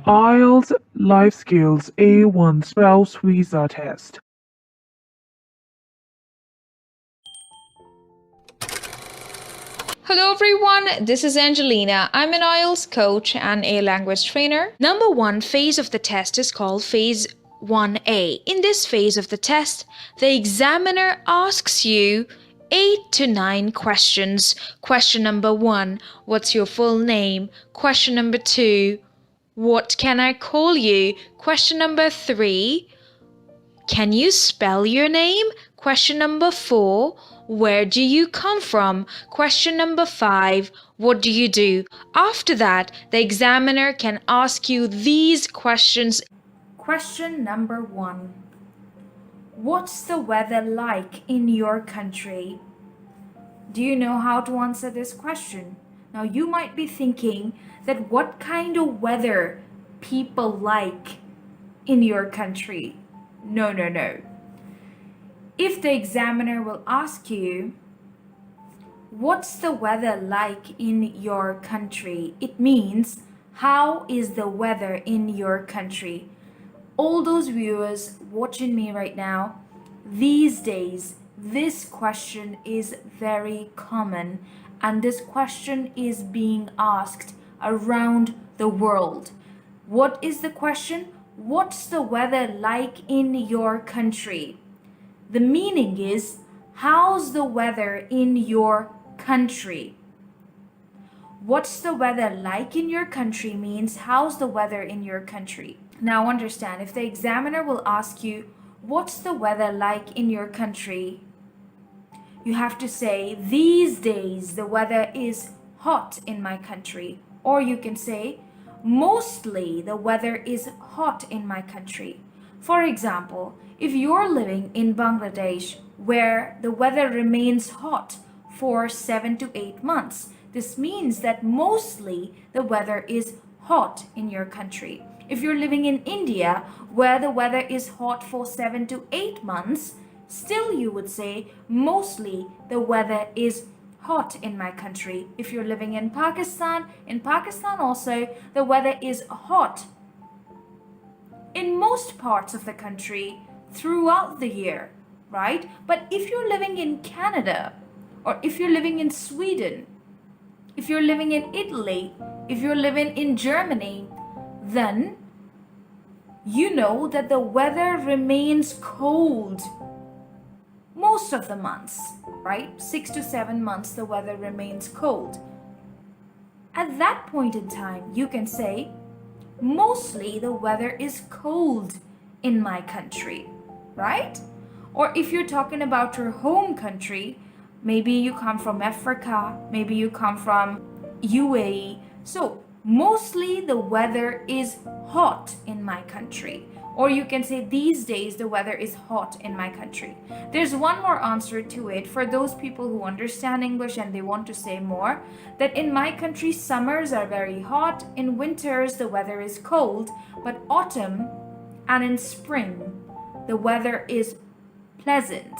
IELTS Life Skills A1 Spouse Visa Test. Hello everyone, this is Angelina. I'm an IELTS coach and a language trainer. Number one phase of the test is called phase 1A. In this phase of the test, the examiner asks you 8 to 9 questions. Question number 1, what's your full name? Question number 2, what can I call you? Question number 3, can you spell your name? Question number 4, where do you come from? Question number 5, what do you do? After that, the examiner can ask you these questions. Question number 1, what's the weather like in your country? Do you know how to answer this question? Now you might be thinking that what kind of weather people like in your country. No. If the examiner will ask you, what's the weather like in your country? It means, how is the weather in your country? All those viewers watching me right now, these days, this question is very common and this question is being asked around the world. What is the question? What's the weather like in your country? The meaning is, how's the weather in your country? What's the weather like in your country means, how's the weather in your country? Now understand, if the examiner will ask you, what's the weather like in your country? You have to say, these days the weather is hot in my country. Or you can say, mostly the weather is hot in my country. For example, if you're living in Bangladesh where the weather remains hot for 7 to 8 months, this means that mostly the weather is hot in your country. If you're living in India where the weather is hot for 7 to 8 months, still you would say mostly the weather is hot in my country. If you're living in Pakistan also the weather is hot in most parts of the country throughout the year, right? But if you're living in Canada, or if you're living in Sweden, if you're living in Italy, if you're living in Germany, then you know that the weather remains cold most of the months, right? 6 to 7 months the weather remains cold. At that point in time, you can say, mostly the weather is cold in my country, right? Or if you're talking about your home country, maybe you come from Africa, maybe you come from UAE. So mostly the weather is hot in my country. Or you can say, these days the weather is hot in my country. There's one more answer to it for those people who understand English and they want to say more, that in my country summers are very hot, in winters the weather is cold, but autumn and in spring the weather is pleasant.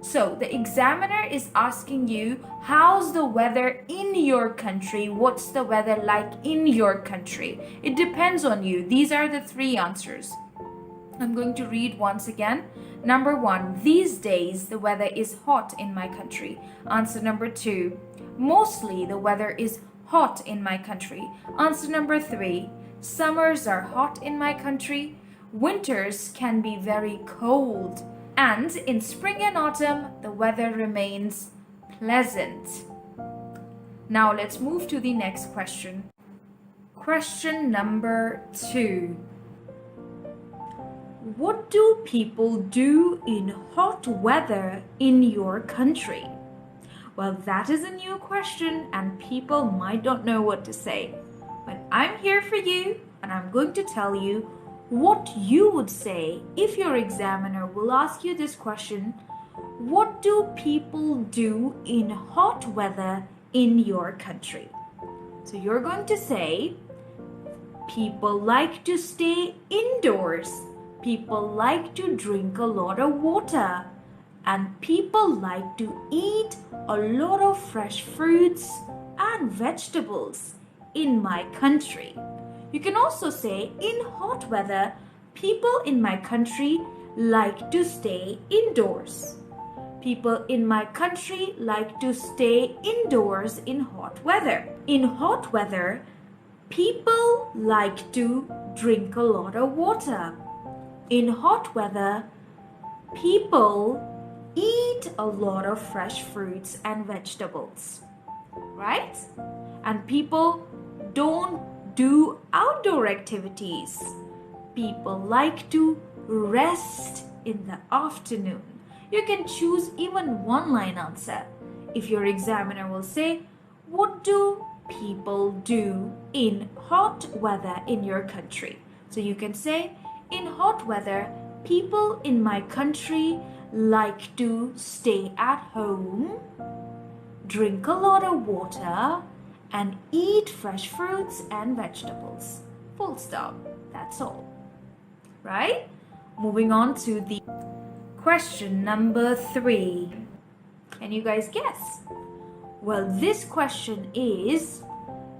So the examiner is asking you, how's the weather in your country? What's the weather like in your country? It depends on you. These are the 3 answers. I'm going to read once again. Number 1, these days the weather is hot in my country. Answer number 2, mostly the weather is hot in my country. Answer number 3, summers are hot in my country. Winters can be very cold. And in spring and autumn, the weather remains pleasant. Now let's move to the next question. Question number 2. What do people do in hot weather in your country? Well, that is a new question and people might not know what to say. But I'm here for you and I'm going to tell you what you would say if your examiner will ask you this question. What do people do in hot weather in your country? So you're going to say, people like to stay indoors. People like to drink a lot of water. And people like to eat a lot of fresh fruits and vegetables in my country. You can also say, in hot weather, people in my country like to stay indoors. People in my country like to stay indoors in hot weather. In hot weather, people like to drink a lot of water. In hot weather, people eat a lot of fresh fruits and vegetables, right? And people don't do outdoor activities. People like to rest in the afternoon. You can choose even one-line answer. If your examiner will say, what do people do in hot weather in your country? So you can say, in hot weather, people in my country like to stay at home, drink a lot of water, and eat fresh fruits and vegetables. Full stop. That's all. Right? Moving on to the question number 3. Can you guys guess? Well, this question is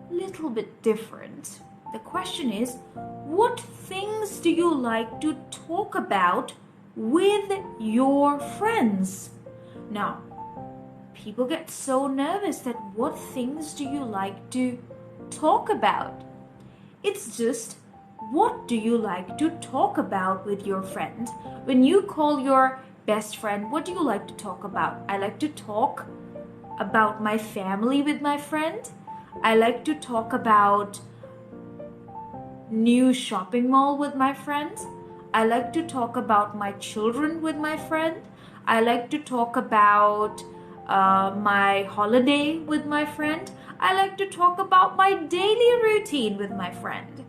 a little bit different. The question is, what things do you like to talk about with your friends? Now, people get so nervous that what things do you like to talk about? It's just, what do you like to talk about with your friend? When you call your best friend, what do you like to talk about? I like to talk about my family with my friend. I like to talk about new shopping mall with my friends. I like to talk about my children with my friend. I like to talk about my holiday with my friend. I like to talk about my daily routine with my friend.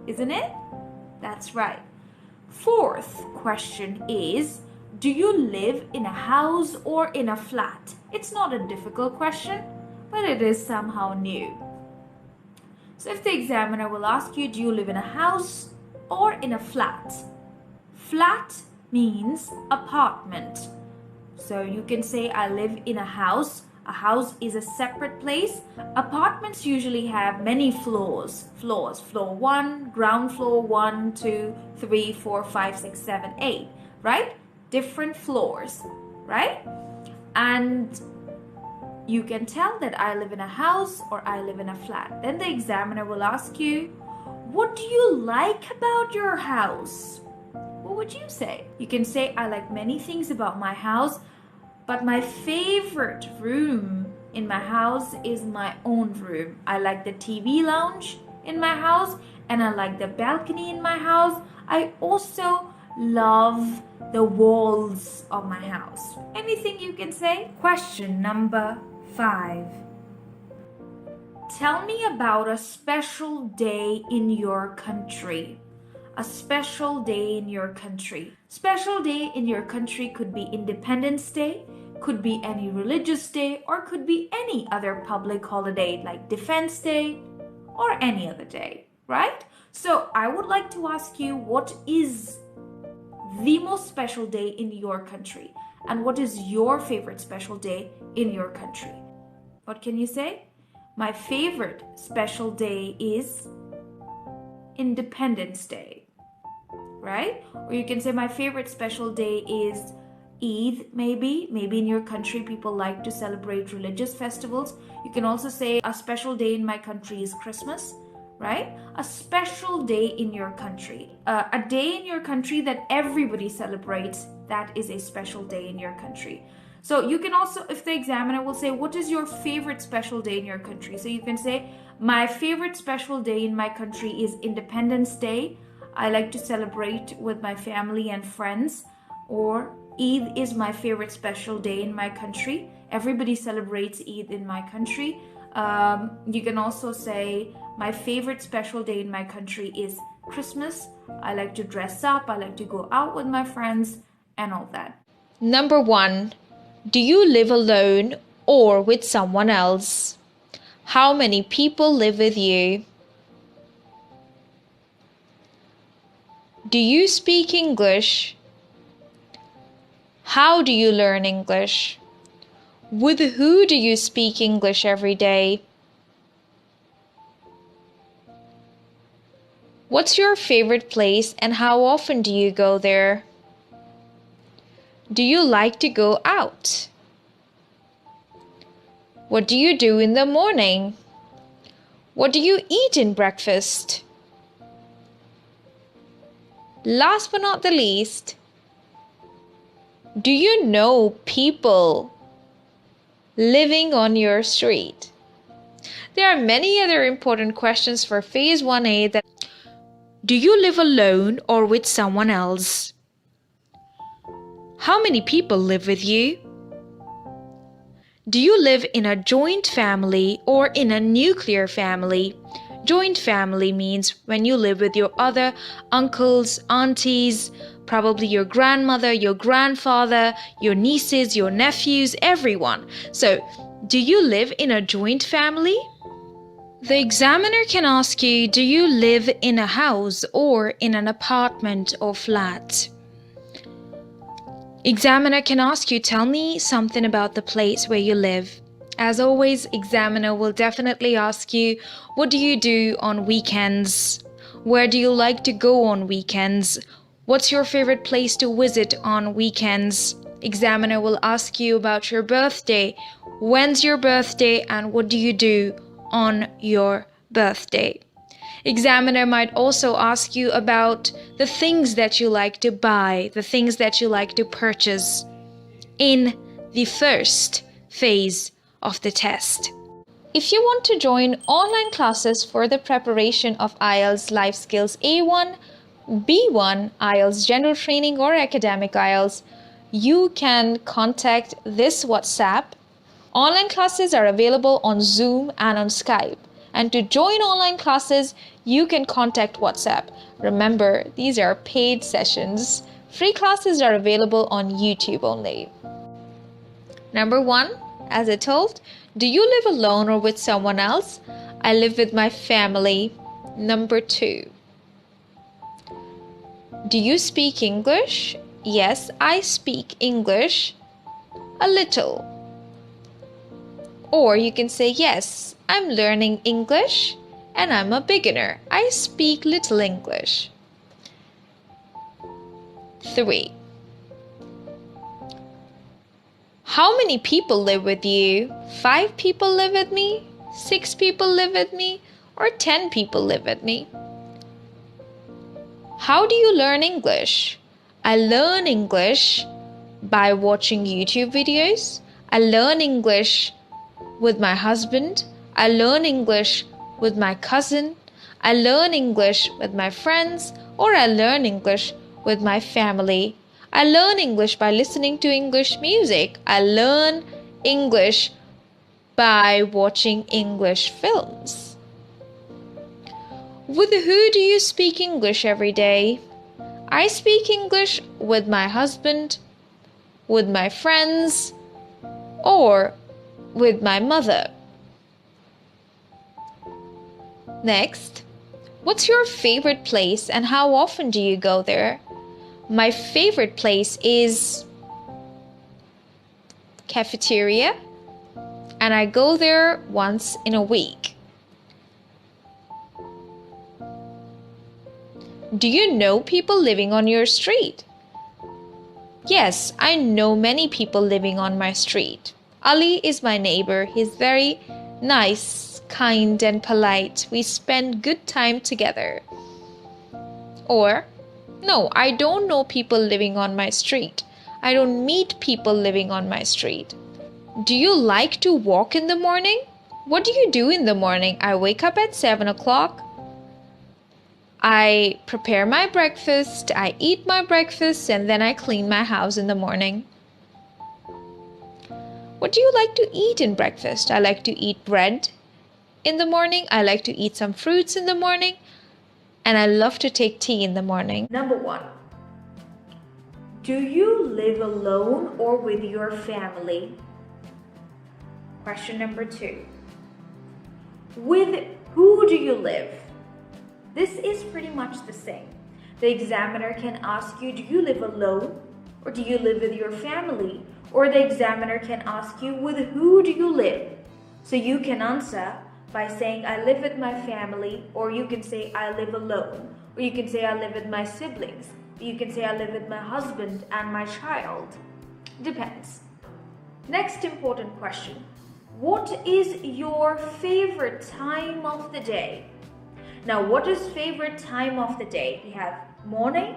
Isn't it? That's right. 4th question is, do you live in a house or in a flat? It's not a difficult question, but it is somehow new. So if the examiner will ask you, do you live in a house or in a flat? Flat means apartment. So you can say, I live in a house. A house is a separate place. Apartments usually have many floors. Floor 1, ground floor 1, 2, 3, 4, 5, 6, 7, 8, right? Different floors, right? And you can tell that I live in a house or I live in a flat. Then the examiner will ask you, what do you like about your house? What would you say? You can say, I like many things about my house, but my favorite room in my house is my own room. I like the TV lounge in my house and I like the balcony in my house. I also love the walls of my house. Anything you can say? Question number 5. Tell me about a special day in your country. A special day in your country. Special day in your country could be Independence Day, could be any religious day, or could be any other public holiday like Defense Day or any other day, right? So I would like to ask you, what is the most special day in your country? And what is your favorite special day in your country? What can you say? My favorite special day is Independence Day, right? Or you can say my favorite special day is Eid, maybe in your country people like to celebrate religious festivals. You can also say a special day in my country is Christmas, right? A special day in your country, a day in your country that everybody celebrates, that is a special day in your country. So you can also, if the examiner will say, what is your favorite special day in your country? So you can say, my favorite special day in my country is Independence Day. I like to celebrate with my family and friends. Or Eid is my favorite special day in my country. Everybody celebrates Eid in my country. You can also say, my favorite special day in my country is Christmas. I like to dress up. I like to go out with my friends and all that. Number 1. Do you live alone or with someone else? How many people live with you? Do you speak English? How do you learn English? With who do you speak English every day? What's your favorite place and how often do you go there? Do you like to go out? What do you do in the morning? What do you eat in breakfast? Last but not the least, do you know people living on your street? There are many other important questions for Phase 1A that do you live alone or with someone else? How many people live with you? Do you live in a joint family or in a nuclear family? Joint family means when you live with your other uncles, aunties, probably your grandmother, your grandfather, your nieces, your nephews, everyone. So, do you live in a joint family? The examiner can ask you, do you live in a house or in an apartment or flat? Examiner can ask you, tell me something about the place where you live. As always, examiner will definitely ask you, what do you do on weekends? Where do you like to go on weekends? What's your favorite place to visit on weekends? Examiner will ask you about your birthday. When's your birthday and what do you do on your birthday? Examiner might also ask you about the things that you like to buy, the things that you like to purchase in the first phase of the test. If you want to join online classes for the preparation of IELTS Life Skills A1, B1, IELTS General Training or Academic IELTS, you can contact this WhatsApp. Online classes are available on Zoom and on Skype. And to join online classes, you can contact WhatsApp. Remember, these are paid sessions. Free classes are available on YouTube only. Number 1, as I told, do you live alone or with someone else? I live with my family. Number 2, do you speak English? Yes, I speak English a little. Or you can say, yes, I'm learning English and I'm a beginner. I speak little English. 3. How many people live with you? 5 people live with me? 6 people live with me? Or 10 people live with me? How do you learn English? I learn English by watching YouTube videos. I learn English with my husband. I learn English with my cousin. I learn English with my friends, or I learn English with my family. I learn English by listening to English music. I learn English by watching English films. With who do you speak English every day? I speak English with my husband, with my friends, or with my mother. Next, what's your favorite place and how often do you go there? My favorite place is cafeteria, and I go there once in a week. Do you know people living on your street? Yes, I know many people living on my street. Ali is my neighbor. He's very nice, kind, and polite. We spend good time together. Or, no, I don't know people living on my street. I don't meet people living on my street. Do you like to walk in the morning? What do you do in the morning? I wake up at 7 o'clock. I prepare my breakfast. I eat my breakfast and then I clean my house in the morning. What do you like to eat in breakfast? I like to eat bread in the morning. I like to eat some fruits in the morning. And I love to take tea in the morning. Number 1. Do you live alone or with your family? Question number 2. With who do you live? This is pretty much the same. The examiner can ask you, do you live alone or do you live with your family? Or the examiner can ask you, with who do you live? So you can answer by saying, I live with my family, or you can say, I live alone, Or you can say I live with my siblings. You can say I live with my husband and my child. Depends. Next important question. What is your favorite time of the day? Now, what is favorite time of the day? We have morning,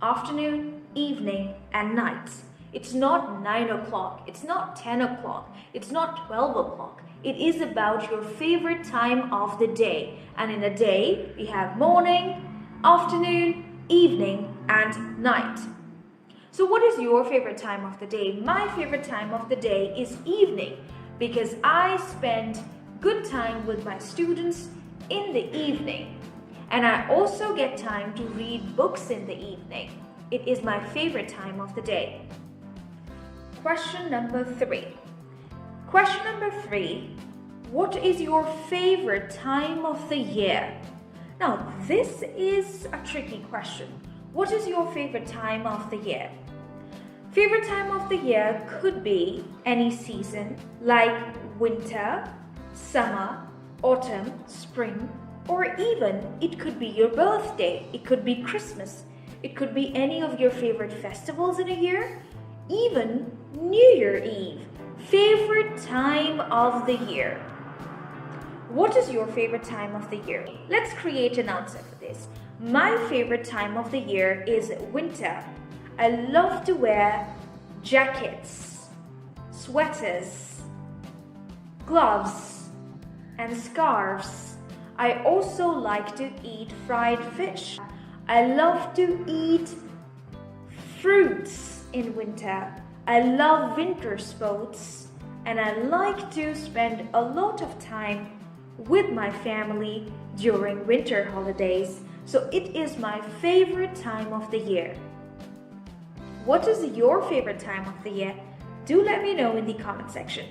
afternoon, evening, and night. It's not 9 o'clock. It's not 10 o'clock. It's not 12 o'clock. It is about your favorite time of the day. And in a day, we have morning, afternoon, evening, and night. So what is your favorite time of the day? My favorite time of the day is evening because I spend good time with my students in the evening. And I also get time to read books in the evening. It is my favorite time of the day. Question number 3. Question number 3. What is your favorite time of the year? Now, this is a tricky question. What is your favorite time of the year? Favorite time of the year could be any season like winter, summer, autumn, spring, or even it could be your birthday, it could be Christmas, it could be any of your favorite festivals in a year, even New Year Eve. Favorite time of the year. What is your favorite time of the year? Let's create an answer for this. My favorite time of the year is winter. I love to wear jackets, sweaters, gloves, and scarves. I also like to eat fried fish. I love to eat fruits in winter. I love winter sports, and I like to spend a lot of time with my family during winter holidays. So it is my favorite time of the year. What is your favorite time of the year? Do let me know in the comment section.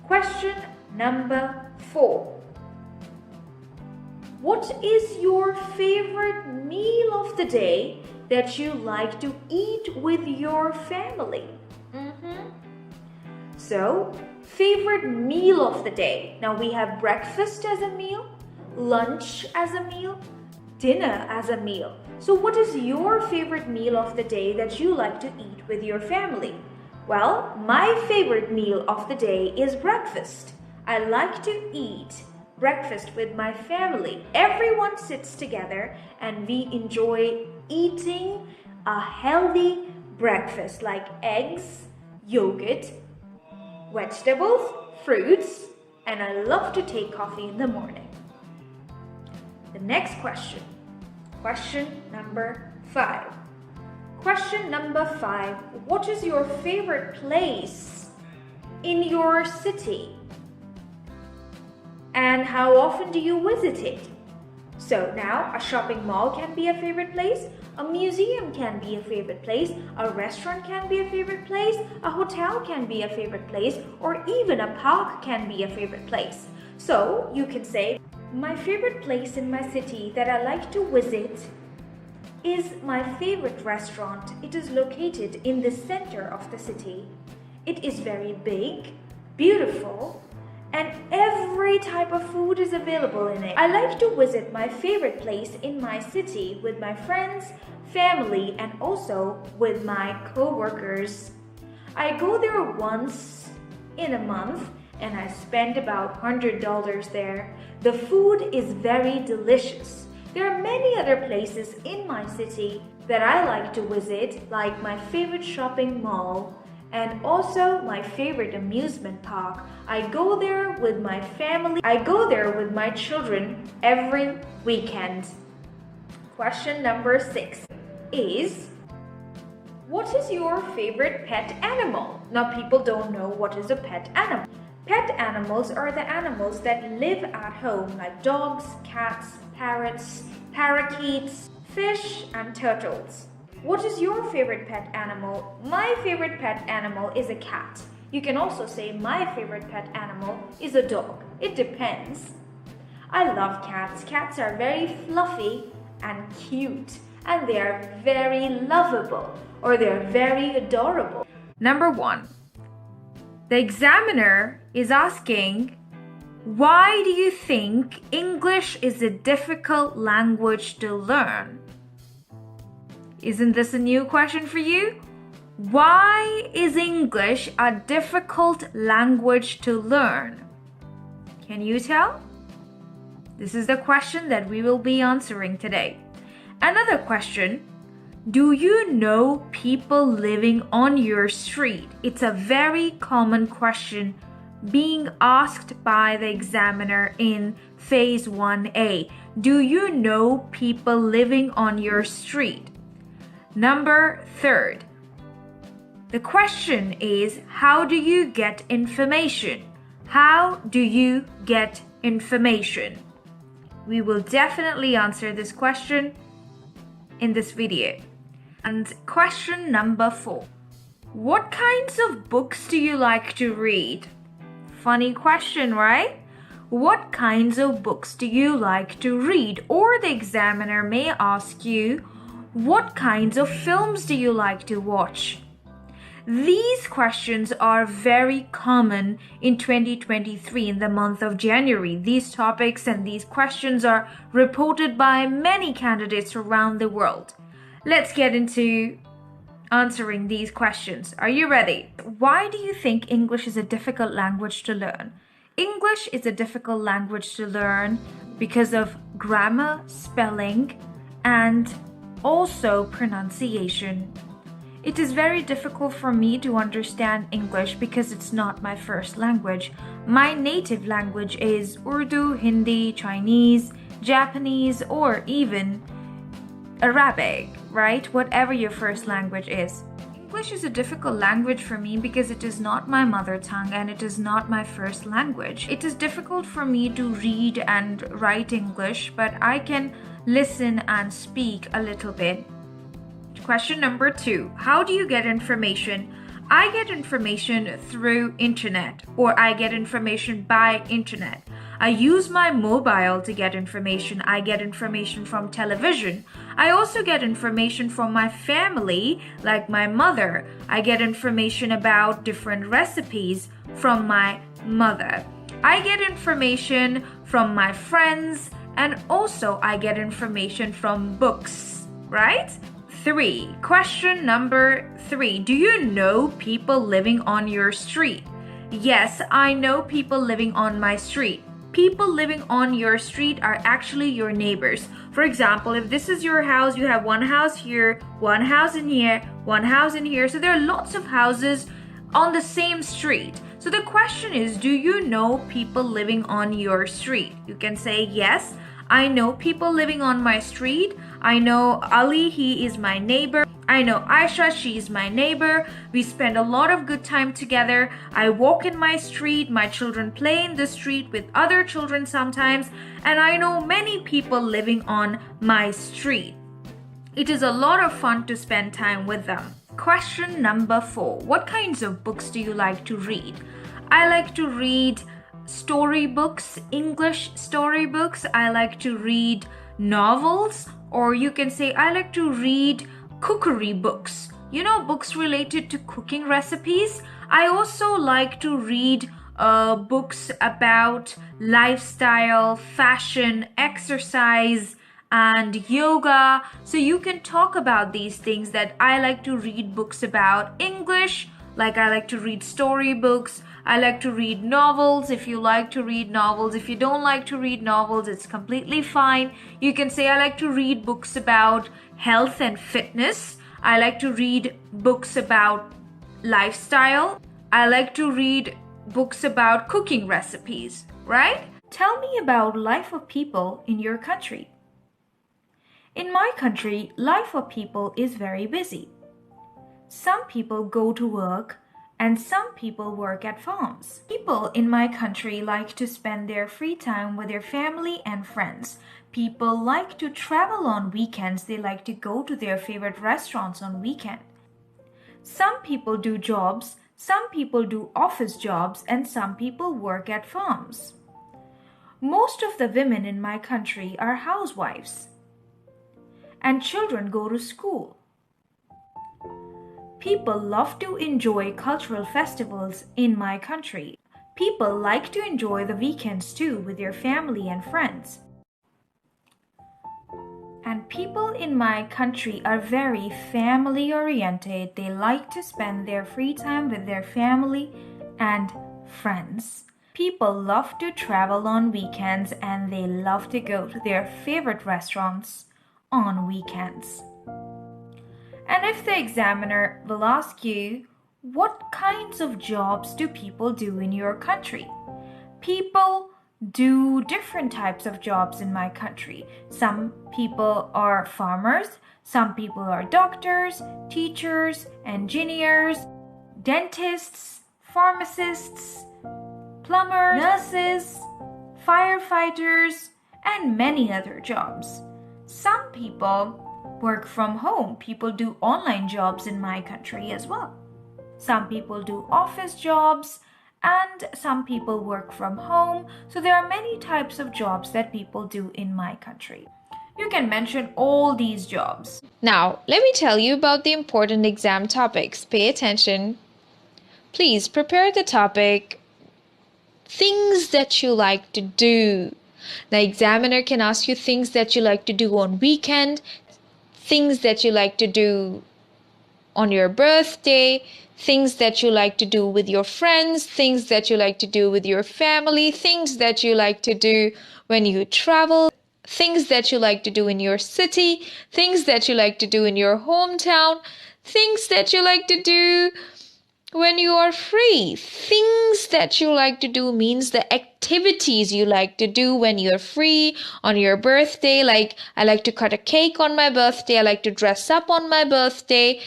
Question number 4. What is your favorite meal of the day that you like to eat with your family? So, favorite meal of the day. Now we have breakfast as a meal, lunch as a meal, dinner as a meal. So what is your favorite meal of the day that you like to eat with your family? Well, my favorite meal of the day is breakfast. I like to eat breakfast with my family. Everyone sits together and we enjoy eating a healthy breakfast like eggs, yogurt, vegetables, fruits, and I love to take coffee in the morning. The next question. Question number 5. Question number 5. What is your favorite place in your city? And how often do you visit it? So now a shopping mall can be a favorite place, a museum can be a favorite place, a restaurant can be a favorite place, a hotel can be a favorite place, or even a park can be a favorite place. So you can say, my favorite place in my city that I like to visit is my favorite restaurant. It is located in the center of the city. It is very big, beautiful, and every type of food is available in it. I like to visit my favorite place in my city with my friends, family, and also with my co-workers. I go there once in a month and I spend about $100 there. The food is very delicious. There are many other places in my city that I like to visit, like my favorite shopping mall and also my favorite amusement park. I go there with my family. I go there with my children every weekend. Question number 6 is, what is your favorite pet animal? Now people don't know what is a pet animal. Pet animals are the animals that live at home like dogs, cats, parrots, parakeets, fish, and turtles. What is your favorite pet animal? My favorite pet animal is a cat. You can also say my favorite pet animal is a dog. It depends. I love cats. Cats are very fluffy and cute, and they are very lovable, or they're very adorable. Number 1. The examiner is asking, why do you think English is a difficult language to learn? Isn't this a new question for you? Why is English a difficult language to learn? Can you tell? This is the question that we will be answering today. Another question. Do you know people living on your street? It's a very common question being asked by the examiner in phase 1A. Do you know people living on your street? Number 3. The question is, how do you get information? How do you get information? We will definitely answer this question in this video. And question number 4. What kinds of books do you like to read? Funny question, right? What kinds of books do you like to read? Or the examiner may ask you, what kinds of films do you like to watch? These questions are very common in 2023 in the month of January. These topics and these questions are reported by many candidates around the world. Let's get into answering these questions. Are you ready? Why do you think English is a difficult language to learn? English is a difficult language to learn because of grammar, spelling, and also pronunciation. It is very difficult for me to understand English because it's not my first language. My native language is Urdu, Hindi, Chinese, Japanese, or even Arabic, right? Whatever your first language is. English is a difficult language for me because it is not my mother tongue and it is not my first language. It is difficult for me to read and write English, but I can listen and speak a little bit. Question number 2. How do you get information? I get information through internet, or I get information by internet. I use my mobile to get information. I get information from television. I also get information from my family, like my mother. I get information about different recipes from my mother. I get information from my friends, and also I get information from books, right? 3. Question number 3. Do you know people living on your street? Yes, I know people living on my street. People living on your street are actually your neighbors. For example, if this is your house, you have one house here, one house in here, one house in here. So there are lots of houses on the same street. So the question is, do you know people living on your street? You can say, yes, I know people living on my street. I know Ali, he is my neighbor. I know Aisha, she is my neighbor. We spend a lot of good time together. I walk in my street. My children play in the street with other children sometimes. And I know many people living on my street. It is a lot of fun to spend time with them. Question number 4. What kinds of books do you like to read? I like to read storybooks, English storybooks. I like to read novels, or you can say I like to read cookery books. You know, books related to cooking recipes. I also like to read books about lifestyle, fashion, exercise, and yoga. So you can talk about these things that I like to read books about. English, like I like to read storybooks. I like to read novels if you like to read novels. If you don't like to read novels, it's completely fine. You can say I like to read books about health and fitness. I like to read books about lifestyle. I like to read books about cooking recipes, right? Tell me about life of people in your country. In my country, life of people is very busy. Some people go to work and some people work at farms. People in my country like to spend their free time with their family and friends. People like to travel on weekends. They like to go to their favorite restaurants on weekend. Some people do jobs, some people do office jobs, and some people work at farms. Most of the women in my country are housewives, and children go to school. People love to enjoy cultural festivals in my country. People like to enjoy the weekends too with their family and friends. And people in my country are very family oriented. They like to spend their free time with their family and friends. People love to travel on weekends and they love to go to their favorite restaurants on weekends. And if the examiner will ask you, what kinds of jobs do people do in your country? People do different types of jobs in my country. Some people are farmers, some people are doctors, teachers, engineers, dentists, pharmacists, plumbers, nurses, firefighters, and many other jobs. Some people work from home. People do online jobs in my country as well. Some people do office jobs and some people work from home. So there are many types of jobs that people do in my country. You can mention all these jobs. Now, let me tell you about the important exam topics. Pay attention. Please prepare the topic, things that you like to do. The examiner can ask you things that you like to do on weekend, things that you like to do on your birthday, things that you like to do with your friends, things that you like to do with your family, things that you like to do when you travel, things that you like to do in your city, things that you like to do in your hometown, things that you like to do when you are free. Things that you like to do means the activities you like to do when you're free on your birthday. Like, I like to cut a cake on my birthday. I like to dress up on my birthday.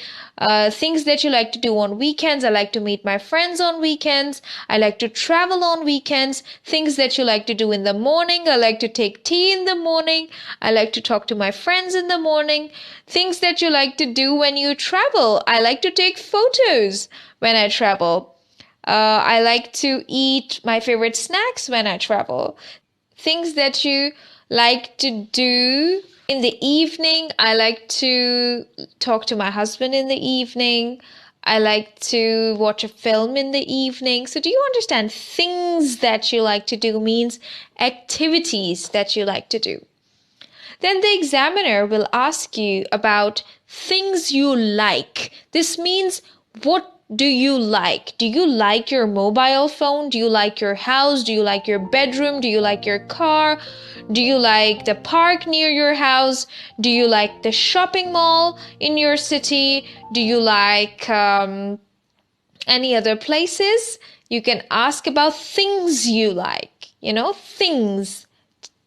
Things that you like to do on weekends. I like to meet my friends on weekends. I like to travel on weekends. Things that you like to do in the morning. I like to take tea in the morning. I like to talk to my friends in the morning. Things that you like to do when you travel. I like to take photos when I travel. I like to eat my favorite snacks when I travel. Things that you like to do in the evening. I like to talk to my husband in the evening. I like to watch a film in the evening. So do you understand? Things that you like to do means activities that you like to do. Then the examiner will ask you about things you like. This means, what do you like? Do you like your mobile phone? Do you like your house? Do you like your bedroom? Do you like your car? Do you like the park near your house? Do you like the shopping mall in your city? Do you like any other places? You can ask about things you like, things.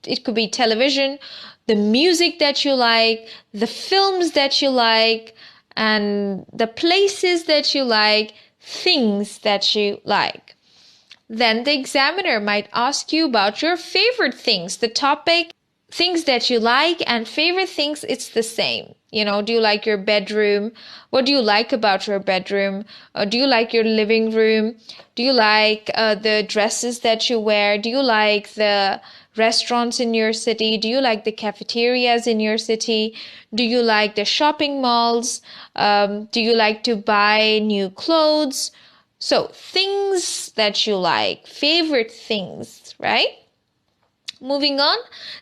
It could be television, the music that you like, the films that you like, and the places that you like, things that you like. Then the examiner might ask you about your favorite things. The topic, things that you like and favorite things, it's the same. Do you like your bedroom? What do you like about your bedroom? Do you like your living room? Do you like the dresses that you wear? Do you like the restaurants in your city? Do you like the cafeterias in your city? Do you like the shopping malls? Do you like to buy new clothes? So things that you like, favorite things, right? Moving on,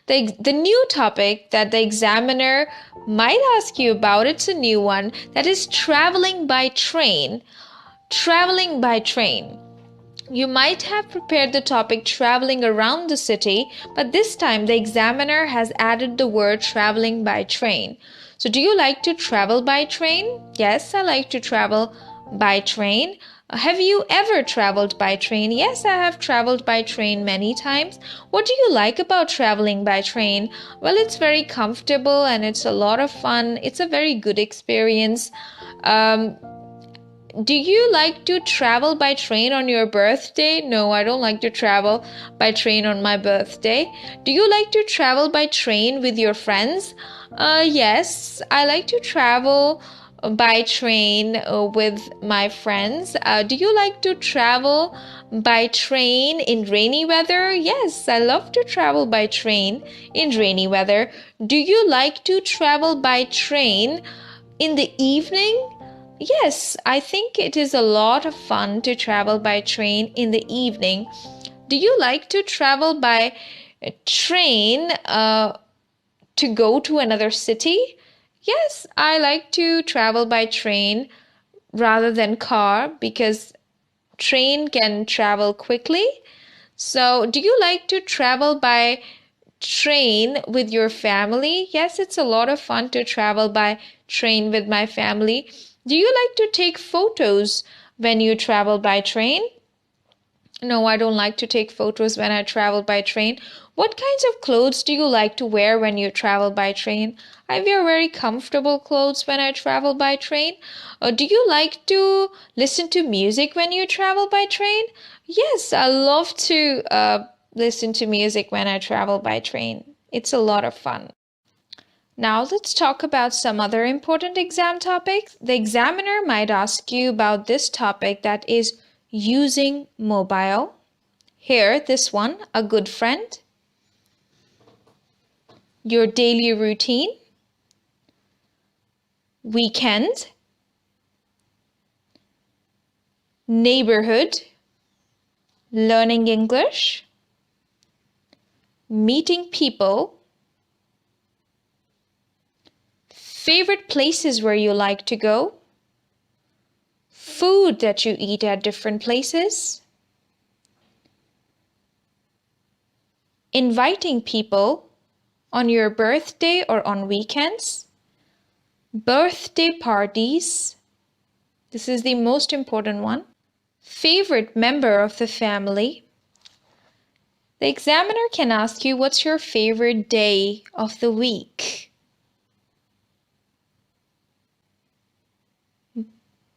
the new topic that the examiner might ask you about, it's a new one, that is traveling by train. Traveling by train. You might have prepared the topic traveling around the city, but this time the examiner has added the word traveling by train. So do you like to travel by train? Yes, I like to travel by train. Have you ever traveled by train? Yes, I have traveled by train many times. What do you like about traveling by train? Well, it's very comfortable and it's a lot of fun. It's a very good experience. Do you like to travel by train on your birthday? No, I don't like to travel by train on my birthday. Do you like to travel by train with your friends? Yes, I like to travel by train with my friends. Do you like to travel by train in rainy weather? Yes, I love to travel by train in rainy weather. Do you like to travel by train in the evening? Yes, I think it is a lot of fun to travel by train in the evening. Do you like to travel by train to go to another city? Yes, I like to travel by train rather than car because train can travel quickly. So, do you like to travel by train with your family? Yes, it's a lot of fun to travel by train with my family. Do you like to take photos when you travel by train? No, I don't like to take photos when I travel by train. What kinds of clothes do you like to wear when you travel by train? I wear very comfortable clothes when I travel by train. Do you like to listen to music when you travel by train? Yes, I love to listen to music when I travel by train. It's a lot of fun. Now let's talk about some other important exam topics. The examiner might ask you about this topic, that is using mobile. Here, this one, a good friend, your daily routine, weekend, neighborhood, learning English, meeting people, favorite places where you like to go, food that you eat at different places, inviting people on your birthday or on weekends, birthday parties. This is the most important one. Favorite member of the family. The examiner can ask you, what's your favorite day of the week?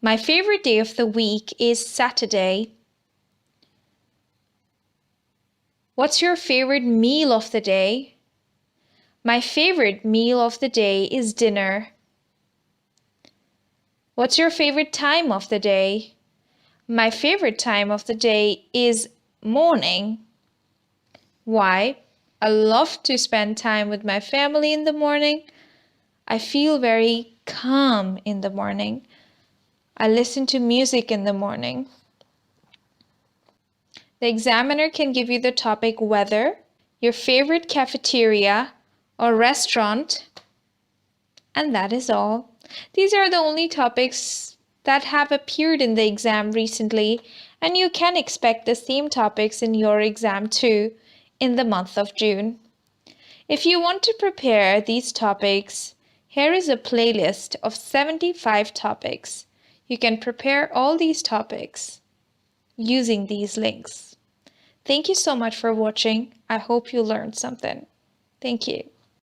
My favorite day of the week is Saturday. What's your favorite meal of the day? My favorite meal of the day is dinner. What's your favorite time of the day? My favorite time of the day is morning. Why? I love to spend time with my family in the morning. I feel very calm in the morning. I listen to music in the morning. The examiner can give you the topic weather, your favorite cafeteria or restaurant, and that is all. These are the only topics that have appeared in the exam recently, and you can expect the same topics in your exam too in the month of June. If you want to prepare these topics, here is a playlist of 75 topics. You can prepare all these topics using these links. Thank you so much for watching. I hope you learned something. Thank you.